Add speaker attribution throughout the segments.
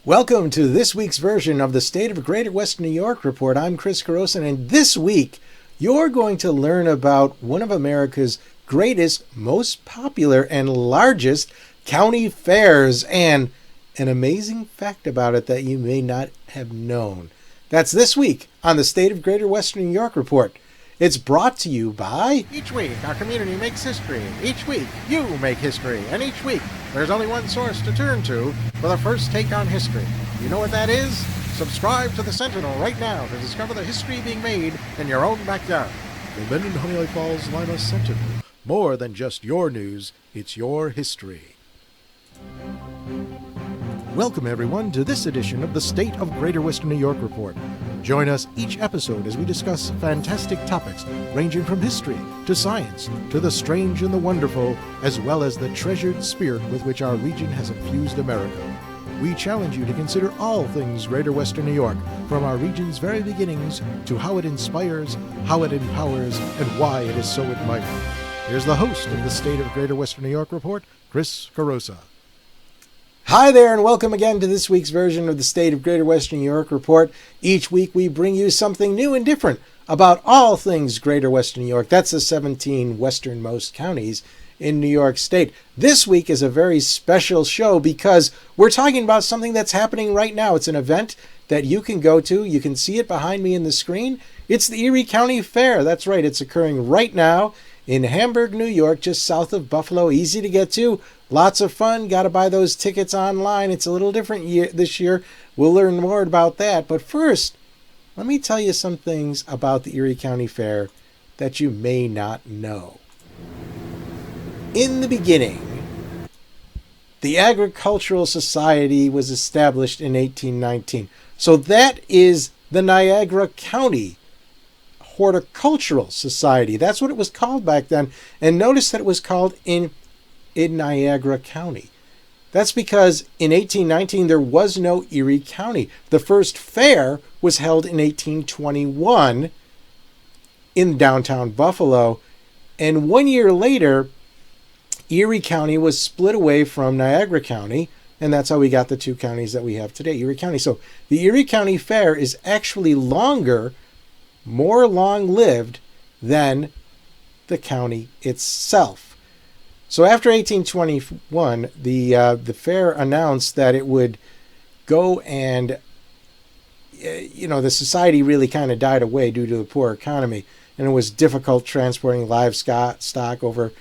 Speaker 1: Welcome to this week's version of the State of Greater Western New York Report. I'm Chris Carosa, and this week you're going to learn about one of America's greatest, most popular, and largest county fairs, and an amazing fact about it that you may not have known. That's this week on the State of Greater Western New York Report. It's brought to you by...
Speaker 2: Each week, our community makes history. Each week, you make history. And each week, there's only one source to turn to for the first take on history. You know what that is? Subscribe to the Sentinel right now to discover the history being made in your own backyard.
Speaker 3: The Menden Honeoye Falls Lima Sentinel. More than just your news, it's your history. Welcome, everyone, to this edition of the State of Greater Western New York Report. Join us each episode as we discuss fantastic topics ranging from history to science to the strange and the wonderful, as well as the treasured spirit with which our region has infused America. We challenge you to consider all things Greater Western New York, from our region's very beginnings to how it inspires, how it empowers, and why it is so admired. Here's the host of the State of Greater Western New York Report, Chris Carosa.
Speaker 1: Hi there, and welcome again to this week's version of the State of Greater Western New York Report. Each week we bring you something new and different about all things Greater Western New York. That's the 17 westernmost counties in New York State. This week is a very special show because we're talking about something that's happening right now. It's an event that you can go to. You can see it behind me in the screen. It's the Erie County Fair. That's right. It's occurring right now in Hamburg, New York, just south of Buffalo. Easy to get to. Lots of fun. Got to buy those tickets online. It's a little different this year. We'll learn more about that. But first, let me tell you some things about the Erie County Fair that you may not know. In the beginning, the Agricultural Society was established in 1819. So that is the Niagara County Horticultural Society. That's what it was called back then. And notice that it was called in Niagara County. That's because in 1819 there was no Erie County. The first fair was held in 1821 in downtown Buffalo. And 1 year later, Erie County was split away from Niagara County, and that's how we got the two counties that we have today, Erie County. So the Erie County Fair is actually longer, more long-lived than the county itself. So after 1821, the fair announced that it would go and, the society really kind of died away due to the poor economy, and it was difficult transporting livestock over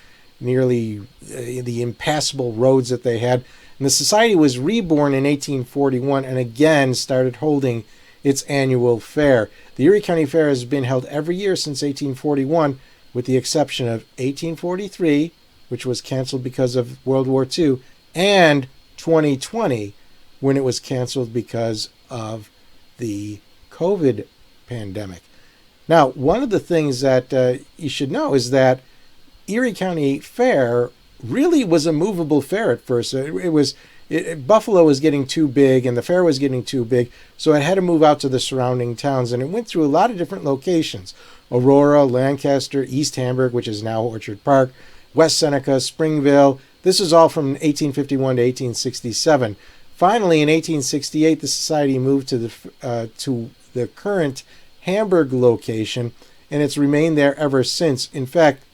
Speaker 1: nearly the impassable roads that they had. And the society was reborn in 1841 and again started holding its annual fair. The Erie County Fair has been held every year since 1841, with the exception of 1843, which was canceled because of World War II, and 2020, when it was canceled because of the COVID pandemic. Now, one of the things that you should know is that Erie County Fair really was a movable fair at first. Buffalo was getting too big and the fair was getting too big, so it had to move out to the surrounding towns, and it went through a lot of different locations. Aurora, Lancaster, East Hamburg, which is now Orchard Park, West Seneca, Springville. This is all from 1851 to 1867. Finally, in 1868, the society moved to the current Hamburg location, and it's remained there ever since. In fact,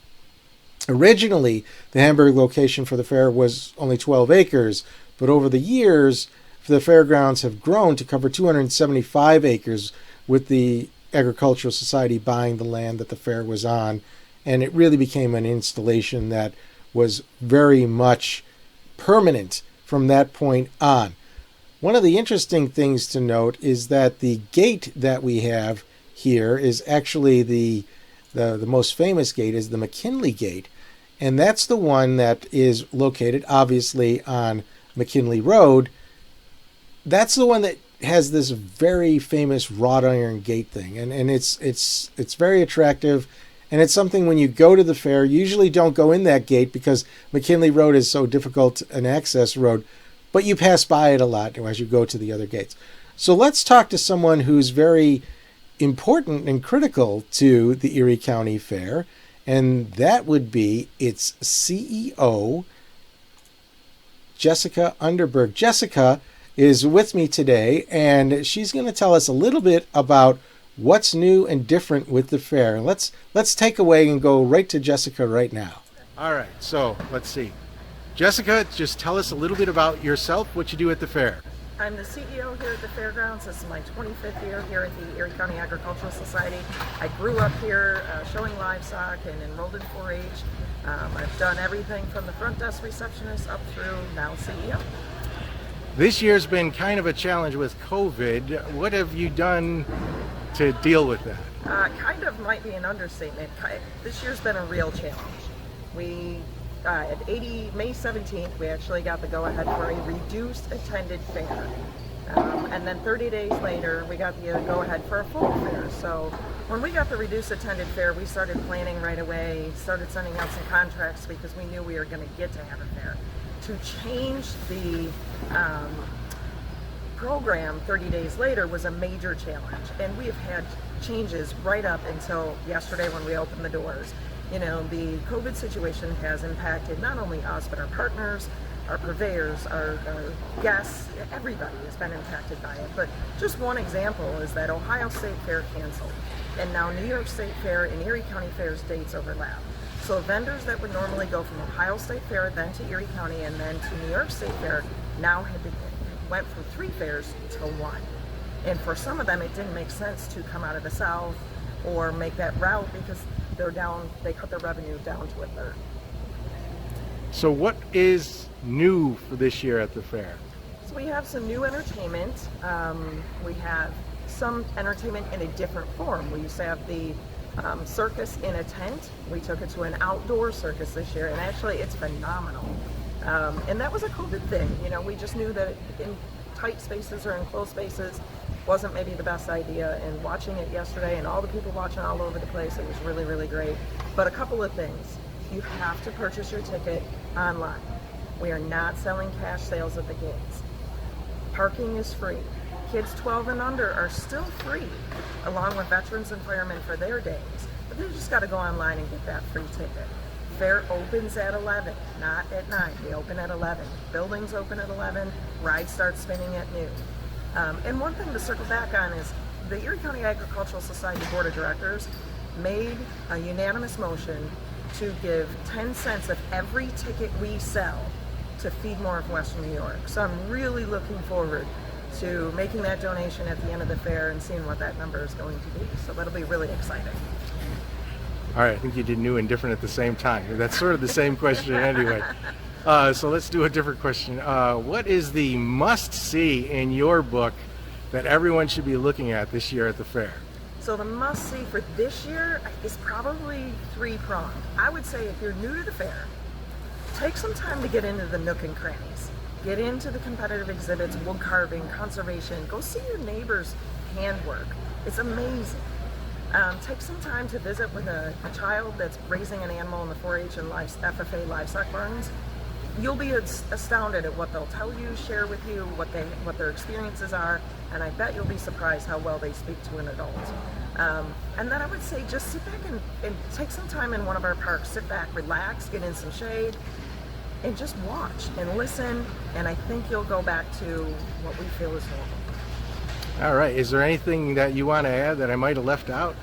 Speaker 1: originally, the Hamburg location for the fair was only 12 acres, but over the years, the fairgrounds have grown to cover 275 acres, with the Agricultural Society buying the land that the fair was on, and it really became an installation that was very much permanent from that point on. One of the interesting things to note is that the gate that we have here is actually the most famous gate is the Mckinley Gate, and that's the one that is located obviously on McKinley Road. That's the one that has this very famous wrought iron gate thing, and it's very attractive, and it's something when you go to the fair, you usually don't go in that gate because McKinley Road is so difficult an access road, but you pass by it a lot as you go to the other gates. So let's talk to someone who's very important and critical to the Erie County Fair, and that would be its CEO, Jessica Underberg. Jessica is with me today, and she's going to tell us a little bit about what's new and different with the fair. Let's take away and go right to Jessica right now.
Speaker 3: All right, so let's see. Jessica, just tell us a little bit about yourself, what you do at the fair.
Speaker 4: I'm the CEO here at the fairgrounds. This is my 25th year here at the Erie County Agricultural Society. I grew up here showing livestock and enrolled in 4-H. I've done everything from the front desk receptionist up through now CEO.
Speaker 3: This year's been kind of a challenge with COVID. What have you done to deal with that?
Speaker 4: Kind of might be an understatement. This year's been a real challenge. We at May 17th, we actually got the go-ahead for a reduced attended fair. And then 30 days later, we got the go-ahead for a full fair. So when we got the reduced attended fair, we started planning right away, started sending out some contracts because we knew we were going to get to have a fair. To change the program 30 days later was a major challenge. And we have had changes right up until yesterday when we opened the doors. You know, the COVID situation has impacted not only us, but our partners, our purveyors, our guests, everybody has been impacted by it. But just one example is that Ohio State Fair canceled, and now New York State Fair and Erie County Fair's dates overlap. So vendors that would normally go from Ohio State Fair, then to Erie County, and then to New York State Fair, now went from 3 fairs to 1. And for some of them, it didn't make sense to come out of the south or make that route because they cut their revenue down to a third.
Speaker 3: So what is new for this year at the fair?
Speaker 4: So we have some new entertainment. We have some entertainment in a different form. We used to have the circus in a tent. We took it to an outdoor circus this year, and actually it's phenomenal. And that was a COVID thing. You know, we just knew that in tight spaces or enclosed spaces wasn't maybe the best idea, and watching it yesterday and all the people watching all over the place, it was really, really great. But a couple of things. You have to purchase your ticket online. We are not selling cash sales at the gates. Parking is free. Kids 12 and under are still free, along with veterans and firemen for their days. But they just got to go online and get that free ticket. Fair opens at 11, not at 9. We open at 11. Buildings open at 11. Rides start spinning at noon. And one thing to circle back on is the Erie County Agricultural Society Board of Directors made a unanimous motion to give 10 cents of every ticket we sell to feed more of Western New York. So I'm really looking forward to making that donation at the end of the fair and seeing what that number is going to be. So that'll be really exciting.
Speaker 3: All right, I think you did new and different at the same time. That's sort of the same question anyway. So let's do a different question. What is the must-see in your book that everyone should be looking at this year at the fair?
Speaker 4: So the must-see for this year is probably 3-pronged. I would say if you're new to the fair, take some time to get into the nook and crannies. Get into the competitive exhibits, wood carving, conservation. Go see your neighbor's handwork. It's amazing. Take some time to visit with a child that's raising an animal in the 4-H and FFA livestock barns. You'll be astounded at what they'll tell you, share with you, what their experiences are, and I bet you'll be surprised how well they speak to an adult. And then I would say just sit back and take some time in one of our parks. Sit back, relax, get in some shade, and just watch and listen, and I think you'll go back to what we feel is normal.
Speaker 3: All right, is there anything that you want to add that I might have left out?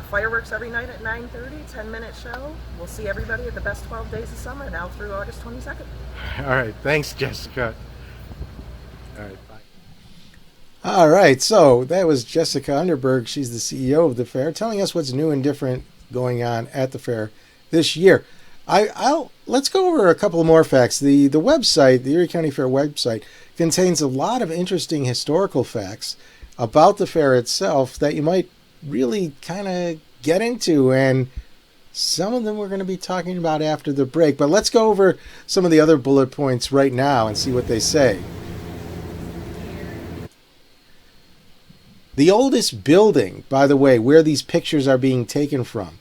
Speaker 4: Fireworks every night at 9:30, 10-minute show. We'll see everybody at the best 12 days of summer now through August 22nd.
Speaker 3: All right, thanks, Jessica. All right, bye.
Speaker 1: All right, so that was Jessica Underberg. She's the CEO of the fair, telling us what's new and different going on at the fair this year. Let's go over a couple more facts. The website, the Erie County Fair website, contains a lot of interesting historical facts about the fair itself that you might really kind of get into, and some of them we're going to be talking about after the break. But let's go over some of the other bullet points right now and see what they say. The oldest building, by the way, where these pictures are being taken from,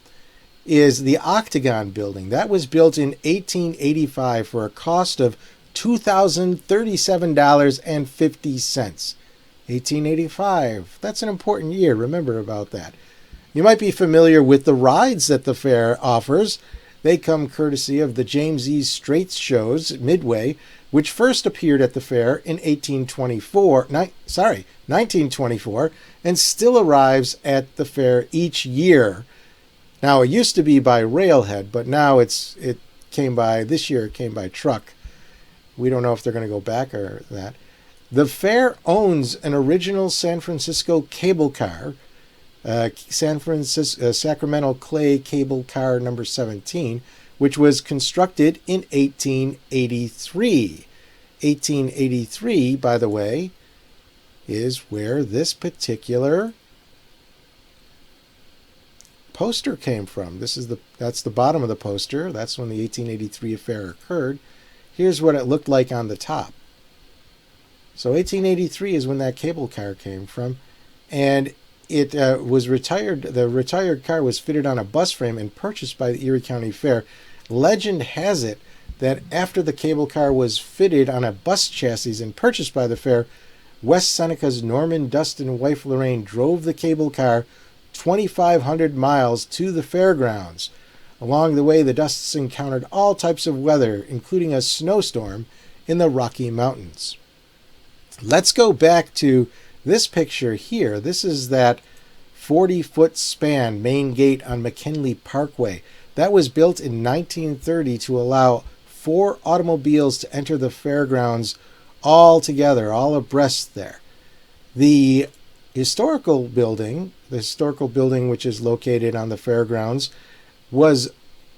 Speaker 1: is the Octagon building. That was built in 1885 for a cost of $2,037.50. 1885. That's an important year. Remember about that. You might be familiar with the rides that the fair offers. They come courtesy of the James E. Straits shows, Midway, which first appeared at the fair in 1924, and still arrives at the fair each year. Now, it used to be by railhead, but now this year it came by truck. We don't know if they're going to go back or that. The fair owns an original San Francisco cable car, Sacramento Clay Cable Car number 17, which was constructed in 1883. 1883, by the way, is where this particular poster came from. That's the bottom of the poster. That's when the 1883 affair occurred. Here's what it looked like on the top. So 1883 is when that cable car came from, and it was retired. The retired car was fitted on a bus frame and purchased by the Erie County Fair. Legend has it that after the cable car was fitted on a bus chassis and purchased by the fair, West Seneca's Norman Dust and wife Lorraine drove the cable car 2,500 miles to the fairgrounds. Along the way, the Dusts encountered all types of weather, including a snowstorm in the Rocky Mountains. Let's go back to this picture here. This is that 40-foot span main gate on McKinley Parkway. That was built in 1930 to allow 4 automobiles to enter the fairgrounds all together, all abreast there. The historical building which is located on the fairgrounds, was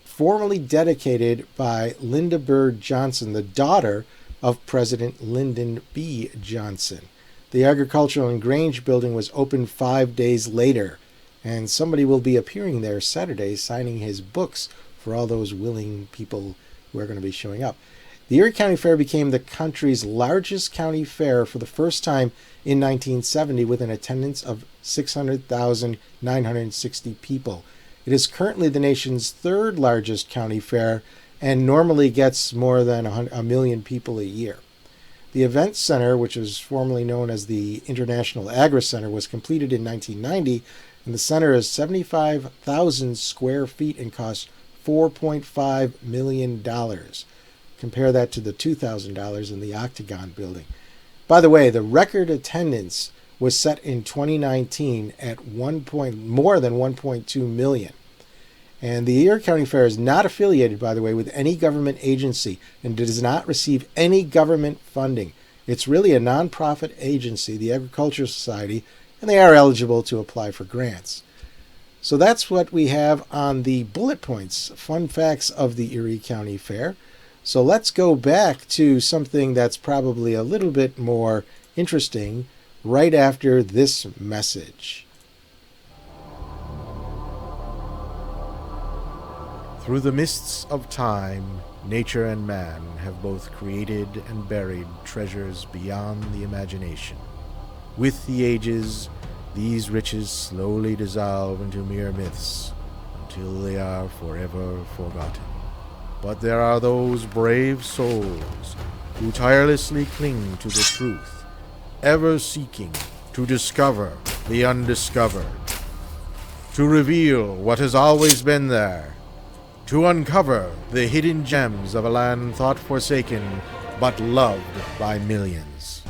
Speaker 1: formally dedicated by Linda Bird Johnson, the daughter of President Lyndon B. Johnson. The Agricultural and Grange building was opened 5 days later, and somebody will be appearing there Saturday signing his books for all those willing people who are going to be showing up. The Erie County Fair became the country's largest county fair for the first time in 1970 with an attendance of 600,960 people. It is currently the nation's 3rd largest county fair and normally gets more than a million people a year. The Event Center, which was formerly known as the International Agri Center, was completed in 1990, and the center is 75,000 square feet and costs $4.5 million. Compare that to the $2,000 in the Octagon building. By the way, the record attendance was set in 2019 at more than 1.2 million. And the Erie County Fair is not affiliated, by the way, with any government agency and does not receive any government funding. It's really a nonprofit agency, the Agricultural Society, and they are eligible to apply for grants. So that's what we have on the bullet points, fun facts of the Erie County Fair. So let's go back to something that's probably a little bit more interesting right after this message.
Speaker 3: Through the mists of time, nature and man have both created and buried treasures beyond the imagination. With the ages, these riches slowly dissolve into mere myths until they are forever forgotten. But there are those brave souls who tirelessly cling to the truth, ever seeking to discover the undiscovered, to reveal what has always been there, to uncover the hidden gems of a land thought forsaken but loved by millions.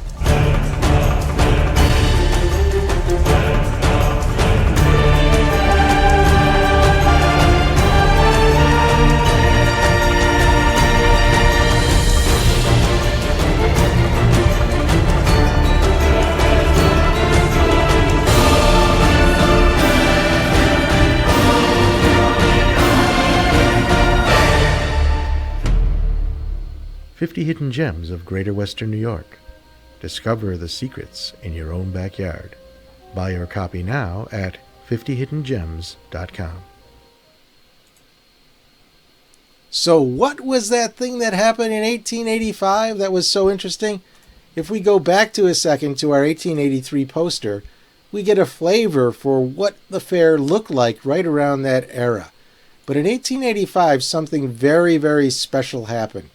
Speaker 3: 50 Hidden Gems of Greater Western New York. Discover the secrets in your own backyard. Buy your copy now at 50hiddengems.com.
Speaker 1: So what was that thing that happened in 1885 that was so interesting? If we go back to a second to our 1883 poster, we get a flavor for what the fair looked like right around that era. But in 1885, something very, very special happened,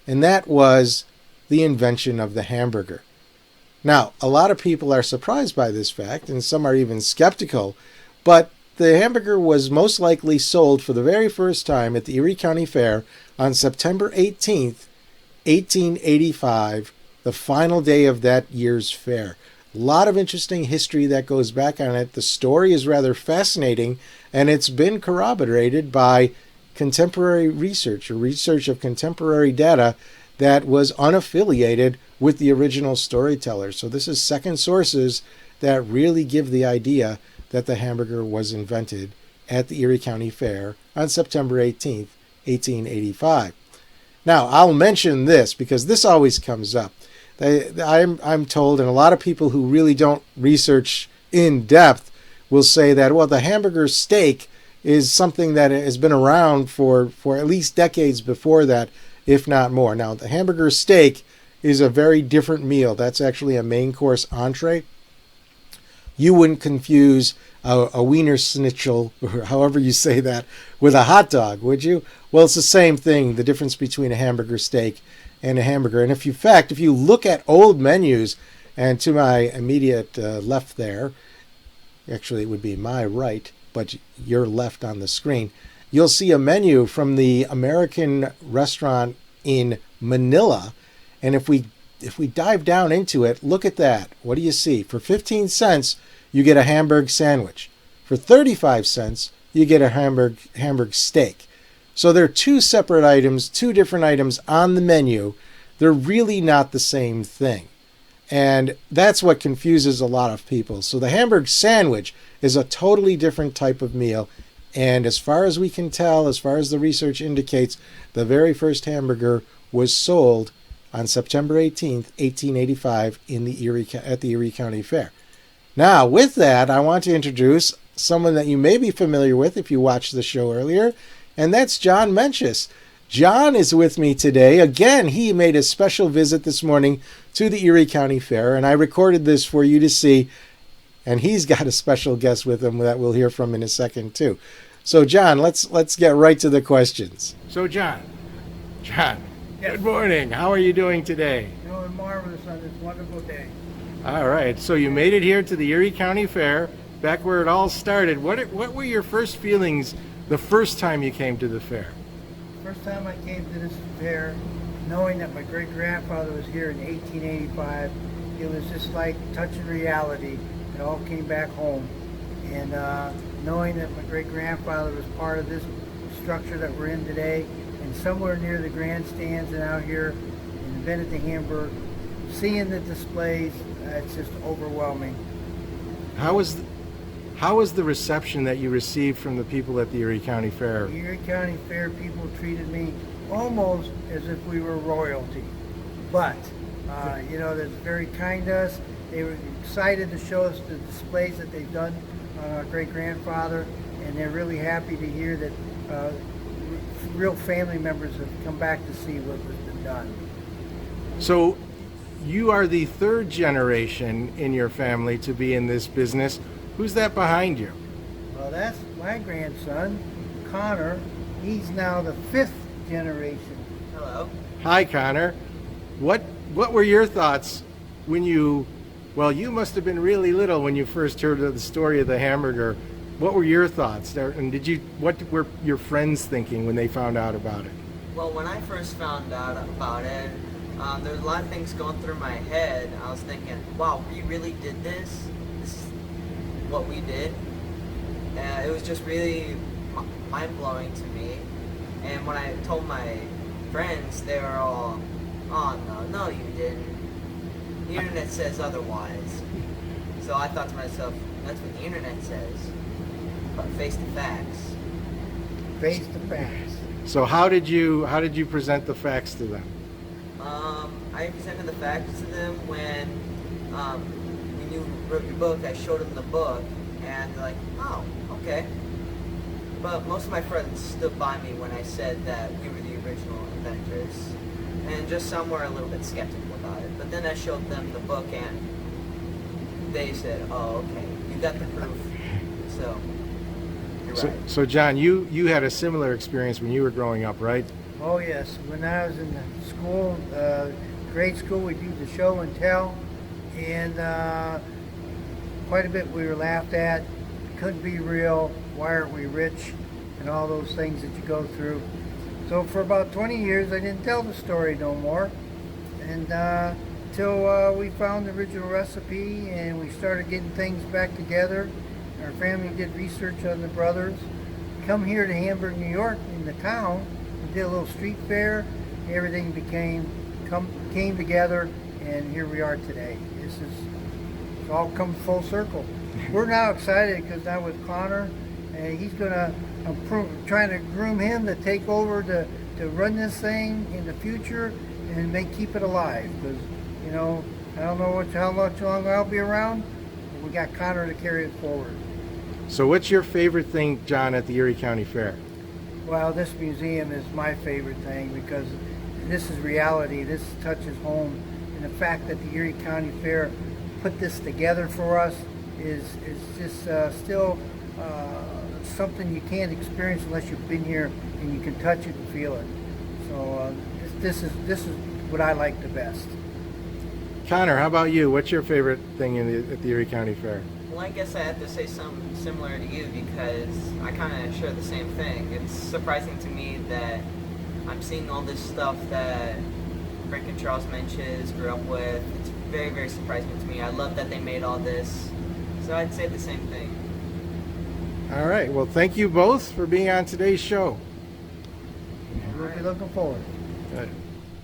Speaker 1: and that was the invention of the hamburger. Now, a lot of people are surprised by this fact, and some are even skeptical, but the hamburger was most likely sold for the very first time at the Erie County Fair on September 18th, 1885, the final day of that year's fair. A lot of interesting history that goes back on it. The story is rather fascinating, and it's been corroborated by contemporary research, or research of contemporary data that was unaffiliated with the original storyteller. So this is second sources that really give the idea that the hamburger was invented at the Erie County Fair on September 18th, 1885. Now, I'll mention this because this always comes up. I'm told, and a lot of people who really don't research in depth will say that, well, the hamburger steak is something that has been around for at least decades before that, if not more. Now, the hamburger steak is a very different meal. That's actually a main course entree. You wouldn't confuse a Wiener Schnitzel, or however you say that, with a hot dog, would you? Well, it's the same thing, the difference between a hamburger steak and a hamburger. And if you look at old menus, and to my immediate left there, actually it would be my right, but your left on the screen, you'll see a menu from the American restaurant in Manila. And if we dive down into it, look at that. What do you see? For 15 cents, you get a Hamburg sandwich. For 35 cents, you get a Hamburg steak. So they're two separate items, two different items on the menu. They're really not the same thing. And that's what confuses a lot of people. So the Hamburg sandwich is a totally different type of meal. And as far as we can tell, as far as the research indicates, the very first hamburger was sold on September 18th, 1885 at the Erie County Fair. Now, with that, I want to introduce someone that you may be familiar with if you watched the show earlier, and that's John Mencius. John is with me today. Again, he made a special visit this morning to the Erie County Fair, and I recorded this for you to see, and he's got a special guest with him that we'll hear from in a second, too. So, John, let's get right to the questions.
Speaker 3: So, John, good morning. How are you doing today?
Speaker 5: Doing marvelous on this wonderful day.
Speaker 3: All right. So you made it here to the Erie County Fair, back where it all started. What were your first feelings the first time you came to the fair?
Speaker 5: First time I came to this fair, knowing that my great-grandfather was here in 1885, it was just like touching reality. It all came back home. And knowing that my great-grandfather was part of this structure that we're in today, and somewhere near the grandstands and out here in the Hamburg, seeing the displays, it's just overwhelming.
Speaker 3: How was the reception that you received from the people at the Erie County Fair?
Speaker 5: The Erie County Fair people treated me almost as if we were royalty. But, they're very kind to us. They were excited to show us the displays that they've done on our great-grandfather, and they're really happy to hear that real family members have come back to see what was been done.
Speaker 3: So you are the third generation in your family to be in this business. Who's that behind you?
Speaker 5: Well, that's my grandson, Connor. He's now the fifth generation.
Speaker 4: Hello.
Speaker 3: Hi, Connor. What were your thoughts when you must have been really little when you first heard of the story of the hamburger. What were your thoughts? And what were your friends thinking when they found out about it?
Speaker 6: Well, when I first found out about it, there was a lot of things going through my head. I was thinking, wow, we really did this? This is what we did? And it was just really mind-blowing to me. And when I told my friends, they were all, oh, no, you didn't. The internet says otherwise. So I thought to myself, that's what the internet says. But face the facts.
Speaker 5: Face the facts.
Speaker 3: So how did you present the facts to them?
Speaker 6: I presented the facts to them when you wrote your book. I showed them the book, and they're like, "Oh, okay." But most of my friends stood by me when I said that we were the original inventors, and just some were a little bit skeptical about it. But then I showed them the book, and they said, "Oh, okay, you got the proof." So. Right.
Speaker 3: So John, you had a similar experience when you were growing up, right?
Speaker 5: Oh yes, when I was in school, grade school, we do the show and tell, and quite a bit we were laughed at. couldn't be real, why aren't we rich, and all those things that you go through. So for about 20 years I didn't tell the story no more, and till we found the original recipe and we started getting things back together. Our family did research on the brothers, come here to Hamburg, New York, in the town, we did a little street fair, everything came together, and here we are today. It's all come full circle. We're now excited because now with Connor, and he's gonna, I'm trying to groom him to take over to run this thing in the future and keep it alive. Because I don't know how much longer I'll be around, but we got Connor to carry it forward.
Speaker 1: So what's your favorite thing, John, at the Erie County Fair?
Speaker 5: Well, this museum is my favorite thing because this is reality. This touches home, and the fact that the Erie County Fair put this together for us is just still something you can't experience unless you've been here and you can touch it and feel it. So this is what I like the best.
Speaker 1: Connor, how about you? What's your favorite thing at the Erie County Fair?
Speaker 6: Well, I guess I have to say something similar to you because I kind of share the same thing. It's surprising to me that I'm seeing all this stuff that Frank and Charles Menches grew up with. It's very, very surprising to me. I love that they made all this. So I'd say the same thing.
Speaker 1: All right. Well, thank you both for being on today's show.
Speaker 5: We'll be looking forward.
Speaker 1: Good.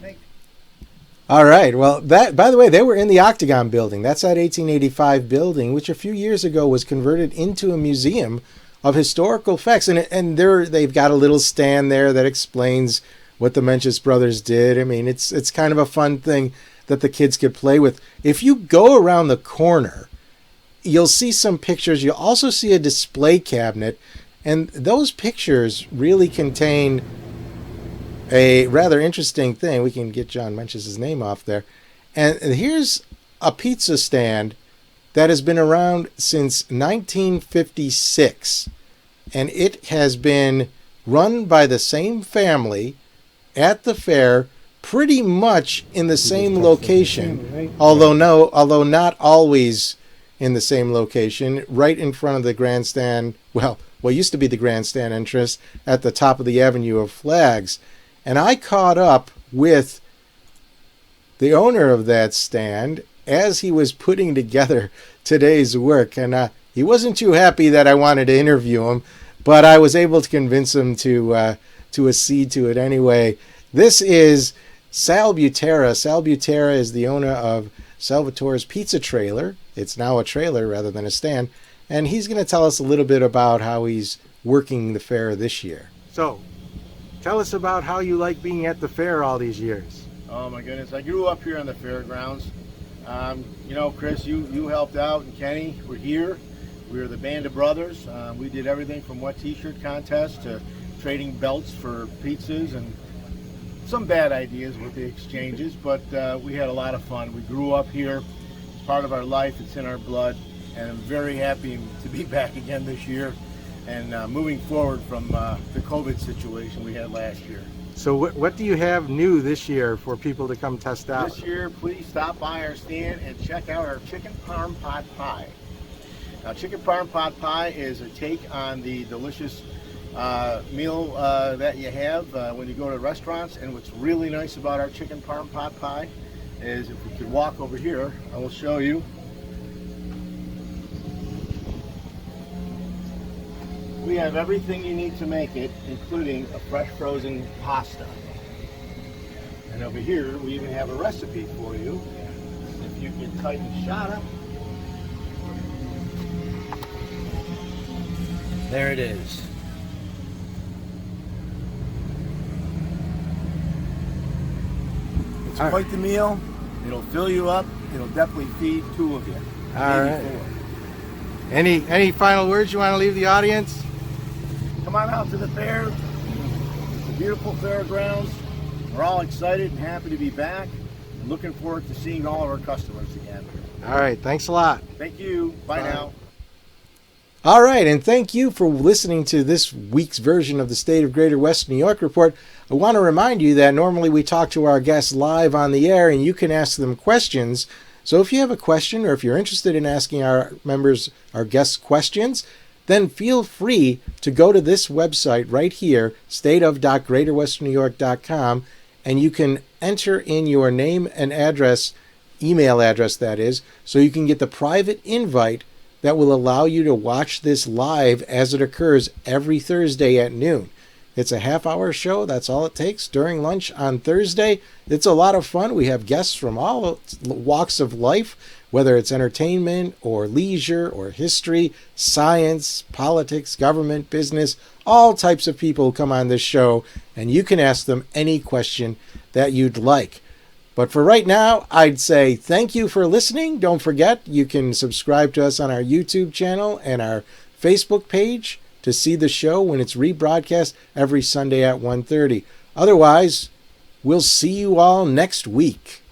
Speaker 5: Thank you.
Speaker 1: All right. Well, that, by the way, they were in the Octagon building. That's that 1885 building, which a few years ago was converted into a museum of historical facts. And they've got a little stand there that explains what the Menches brothers did. I mean, it's kind of a fun thing that the kids could play with. If you go around the corner, you'll see some pictures. You'll also see a display cabinet. And those pictures really contain a rather interesting thing. We can get John Menches' name off there. And here's a pizza stand that has been around since 1956. And it has been run by the same family at the fair, pretty much in the same location. Although not always in the same location, right in front of the grandstand, well, what used to be the grandstand entrance at the top of the Avenue of Flags. And I caught up with the owner of that stand as he was putting together today's work. And he wasn't too happy that I wanted to interview him, but I was able to convince him to accede to it anyway. This is Sal Butera. Sal Butera is the owner of Sal Butera's Pizza Trailer. It's now a trailer rather than a stand. And he's going to tell us a little bit about how he's working the fair this year. So, tell us about how you like being at the fair all these years.
Speaker 7: Oh my goodness, I grew up here on the fairgrounds. Chris, you helped out, and Kenny, we're here. We were the Band of Brothers. We did everything from wet t-shirt contests to trading belts for pizzas and some bad ideas with the exchanges, but we had a lot of fun. We grew up here. It's part of our life. It's in our blood, and I'm very happy to be back again this year and moving forward from the COVID situation we had last year.
Speaker 1: So what do you have new this year for people to come test out?
Speaker 7: This year, please stop by our stand and check out our chicken Parm Pot Pie. Now, chicken Parm Pot Pie is a take on the delicious meal that you have when you go to restaurants. And what's really nice about our chicken Parm Pot Pie is, if we could walk over here, I will show you. We have everything you need to make it, including a fresh frozen pasta. And over here, we even have a recipe for you. If you can tighten the shot up. There it is. It's quite the meal. It'll fill you up. It'll definitely feed two of you.
Speaker 1: All right. Any final words you want to leave the audience?
Speaker 7: Come on out to the fair. It's a beautiful fairgrounds. We're all excited and happy to be back. And looking forward to seeing all of our customers again.
Speaker 1: All right. Thanks a lot.
Speaker 7: Thank you. Bye now.
Speaker 1: All right, and thank you for listening to this week's version of the State of Greater Western New York Report. I want to remind you that normally we talk to our guests live on the air, and you can ask them questions. So if you have a question, or if you're interested in asking our members, our guests, questions, then feel free to go to this website right here, stateof.greaterwesternnewyork.com, and you can enter in your name and address, email address that is, so you can get the private invite that will allow you to watch this live as it occurs every Thursday at noon. It's a half-hour show. That's all it takes during lunch on Thursday. It's a lot of fun. We have guests from all walks of life, whether it's entertainment or leisure or history, science, politics, government, business. All types of people come on this show, and you can ask them any question that you'd like. But for right now, I'd say thank you for listening. Don't forget, you can subscribe to us on our YouTube channel and our Facebook page to see the show when it's rebroadcast every Sunday at 1:30. Otherwise, we'll see you all next week.